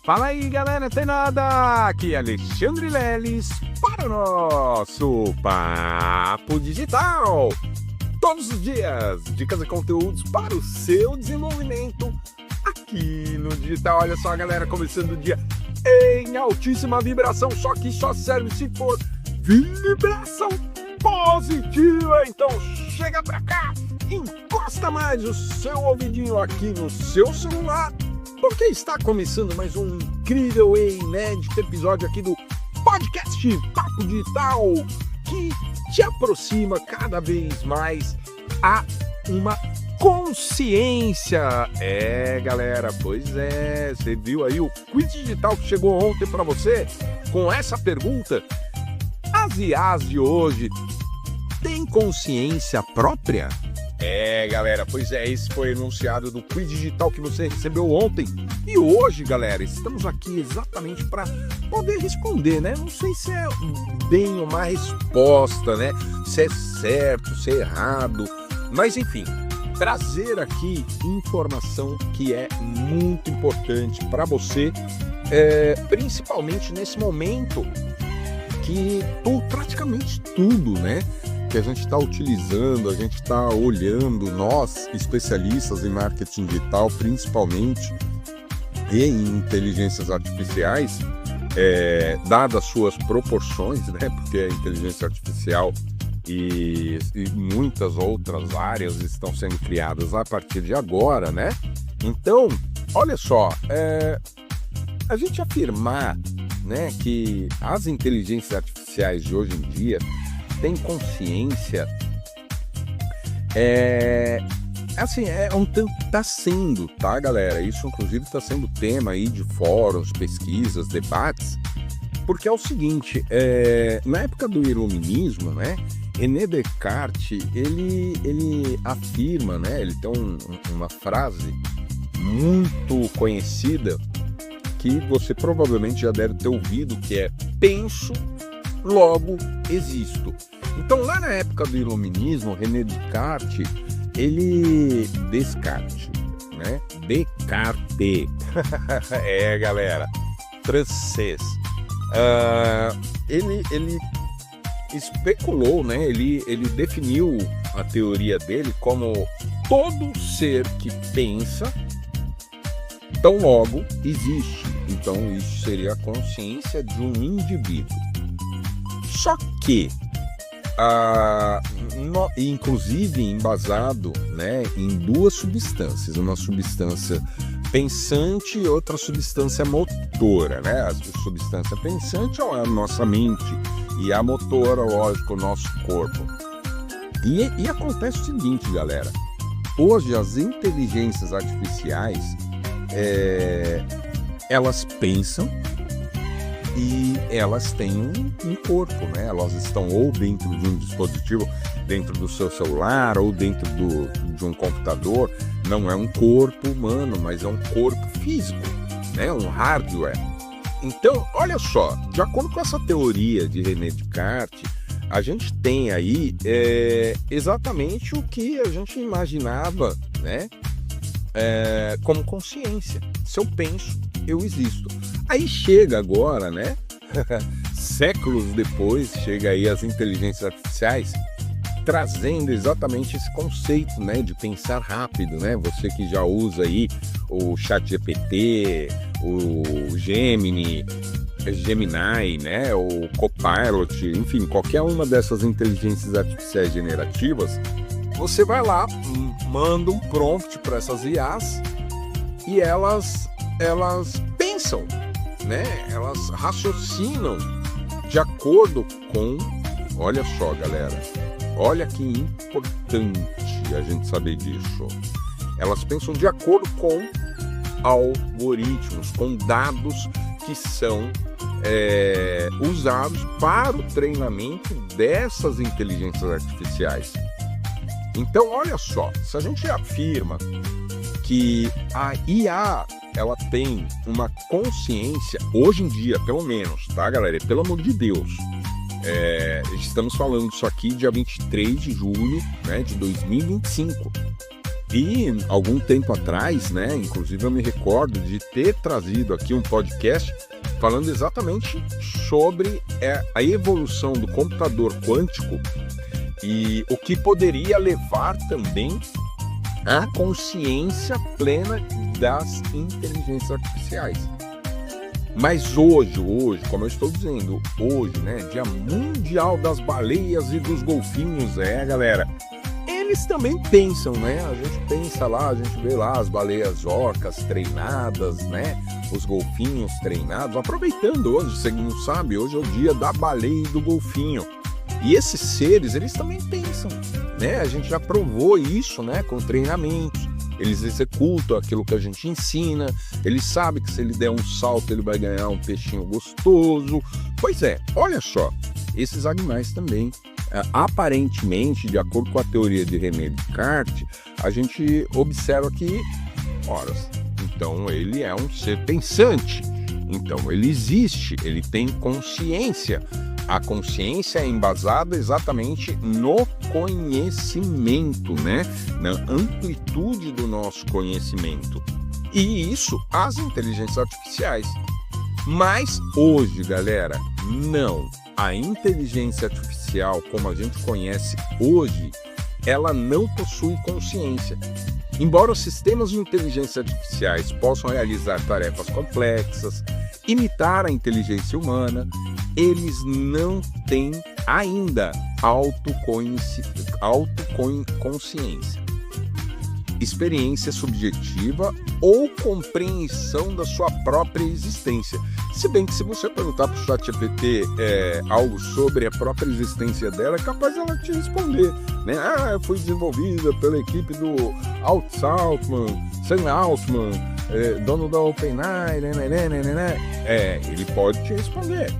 Fala aí, galera, tem nada? Aqui é Alexandre Leles para o nosso Papo Digital. Todos os dias, dicas e conteúdos para o seu desenvolvimento aqui no digital. Olha só, galera, começando o dia em altíssima vibração, só que só serve se for vibração positiva. Então chega pra cá, encosta mais o seu ouvidinho aqui no seu celular, porque está começando mais um incrível e inédito episódio aqui do podcast Papo Digital, que te aproxima cada vez mais a uma consciência. Galera, pois é, você viu aí o quiz digital que chegou ontem para você com essa pergunta: as IAs de hoje têm consciência própria? Galera, pois é, esse foi enunciado do quiz digital que você recebeu ontem. E hoje, galera, estamos aqui exatamente para poder responder, né? Não sei se é bem uma resposta, né? Se é certo, se é errado, mas enfim, trazer aqui informação que é muito importante para você, principalmente nesse momento que praticamente tudo, né, que a gente está utilizando, a gente está olhando, nós especialistas em marketing digital, principalmente, e em inteligências artificiais, dadas suas proporções, né, porque a inteligência artificial e muitas outras áreas estão sendo criadas a partir de agora, né? Então, olha só, a gente afirmar, né, que as inteligências artificiais de hoje em dia têm consciência, tá sendo, tá, galera? Isso, inclusive, está sendo tema aí de fóruns, pesquisas, debates, porque é o seguinte, na época do iluminismo, né, René Descartes, ele afirma, né, ele tem uma frase muito conhecida que você provavelmente já deve ter ouvido, que é: penso, logo existo. Então, lá na época do iluminismo, René Descartes, Descartes, galera, francês. Ele especulou, né? Ele definiu a teoria dele como: todo ser que pensa, tão logo existe. Então isso seria a consciência de um indivíduo. Só que, inclusive embasado, né, em duas substâncias, uma substância pensante e outra substância motora, né? A substância pensante é a nossa mente e a motora, lógico, o nosso corpo. E acontece o seguinte, galera: hoje as inteligências artificiais, elas pensam e elas têm um corpo, né? Elas estão ou dentro de um dispositivo, dentro do seu celular, ou dentro de um computador. Não é um corpo humano, mas é um corpo físico, né? Um hardware. Então, olha só, de acordo com essa teoria de René Descartes, a gente tem aí exatamente o que a gente imaginava, né, como consciência. Se eu penso, eu existo. Aí chega agora, né, séculos depois, chega aí as inteligências artificiais trazendo exatamente esse conceito, né, de pensar rápido, né? Você que já usa aí o ChatGPT, o Gemini, né, o Copilot, enfim, qualquer uma dessas inteligências artificiais generativas, você vai lá, manda um prompt para essas IAs e elas pensam, né? Elas raciocinam de acordo com, olha só, galera, olha que importante a gente saber disso. Elas pensam de acordo com algoritmos, com dados que são usados para o treinamento dessas inteligências artificiais. Então, olha só, se a gente afirma que a IA, ela tem uma consciência, hoje em dia, pelo menos, tá, galera? Pelo amor de Deus, estamos falando isso aqui dia 23 de julho, né, de 2025. E algum tempo atrás, né, inclusive eu me recordo de ter trazido aqui um podcast falando exatamente sobre a evolução do computador quântico e o que poderia levar também à consciência plena das inteligências artificiais. Mas hoje, como eu estou dizendo, hoje, né, Dia Mundial das Baleias e dos Golfinhos, galera, eles também pensam, né? A gente pensa lá, a gente vê lá as baleias orcas treinadas, né? Os golfinhos treinados, aproveitando hoje, você não sabe, hoje é o dia da baleia e do golfinho. E esses seres, eles também pensam, né? A gente já provou isso, né? Com treinamentos. Eles executam aquilo que a gente ensina, eles sabem que se ele der um salto ele vai ganhar um peixinho gostoso. Pois é, olha só, esses animais também, aparentemente, de acordo com a teoria de René Descartes, a gente observa que, então ele é um ser pensante, então ele existe, ele tem consciência. A consciência é embasada exatamente no conhecimento, né? Na amplitude do nosso conhecimento. E isso as inteligências artificiais. Mas hoje, galera, não. A inteligência artificial, como a gente conhece hoje, ela não possui consciência. Embora os sistemas de inteligência artificiais possam realizar tarefas complexas, imitar a inteligência humana, eles não têm ainda autoconsciência, experiência subjetiva ou compreensão da sua própria existência. Se bem que se você perguntar para o ChatGPT algo sobre a própria existência dela, é capaz ela te responder, né? Foi desenvolvida pela equipe do Sam Altman, dono da OpenAI, ele pode te responder.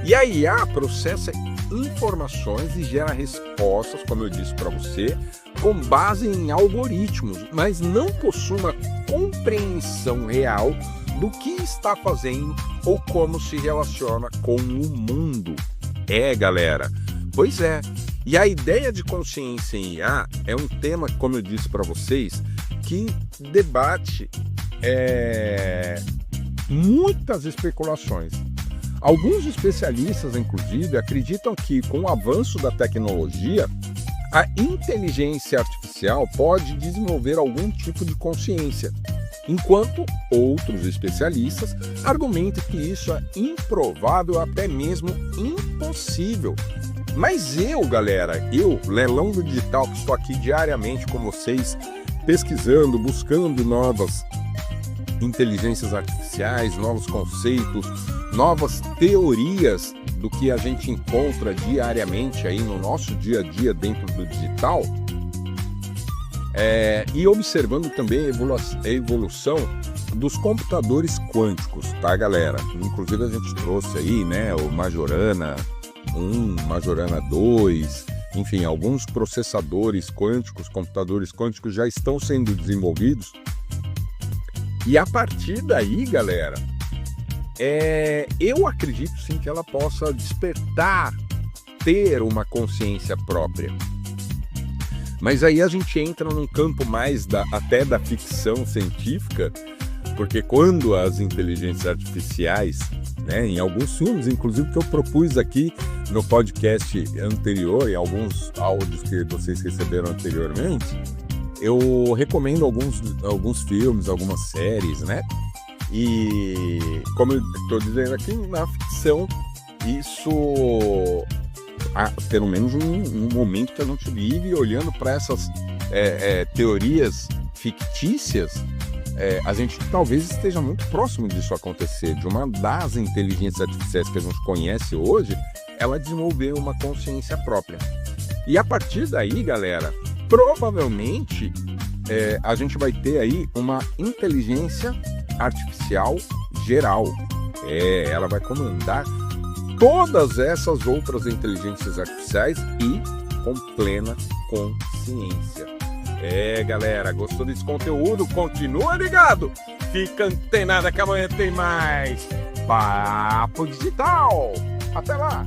E a IA processa informações e gera respostas, como eu disse para você, com base em algoritmos, mas não possui uma compreensão real do que está fazendo ou como se relaciona com o mundo. Galera, pois é. E a ideia de consciência em IA é um tema, como eu disse para vocês, que debate muitas especulações. Alguns especialistas, inclusive, acreditam que, com o avanço da tecnologia, a inteligência artificial pode desenvolver algum tipo de consciência, enquanto outros especialistas argumentam que isso é improvável, até mesmo impossível. Mas galera, Lelão do Digital, que estou aqui diariamente com vocês, pesquisando, buscando novas inteligências artificiais, novos conceitos, novas teorias do que a gente encontra diariamente aí no nosso dia a dia dentro do digital, e observando também a evolução dos computadores quânticos, tá, galera? Inclusive a gente trouxe aí, né, o Majorana 1, Majorana 2, enfim, alguns processadores quânticos, computadores quânticos já estão sendo desenvolvidos. E a partir daí, galera, eu acredito sim que ela possa despertar, ter uma consciência própria. Mas aí a gente entra num campo mais até da ficção científica, porque quando as inteligências artificiais, né, em alguns filmes, inclusive que eu propus aqui no podcast anterior, em alguns áudios que vocês receberam anteriormente, eu recomendo alguns filmes, algumas séries, né? E como eu estou dizendo aqui, na ficção, isso, pelo menos um momento que a gente vive, olhando para essas teorias fictícias, a gente talvez esteja muito próximo disso acontecer, de uma das inteligências artificiais que a gente conhece hoje, ela desenvolver uma consciência própria. E a partir daí, galera, provavelmente a gente vai ter aí uma inteligência artificial geral. Ela vai comandar todas essas outras inteligências artificiais e com plena consciência. Galera, gostou desse conteúdo? Continua ligado! Fica antenada que amanhã tem mais Papo Digital! Até lá!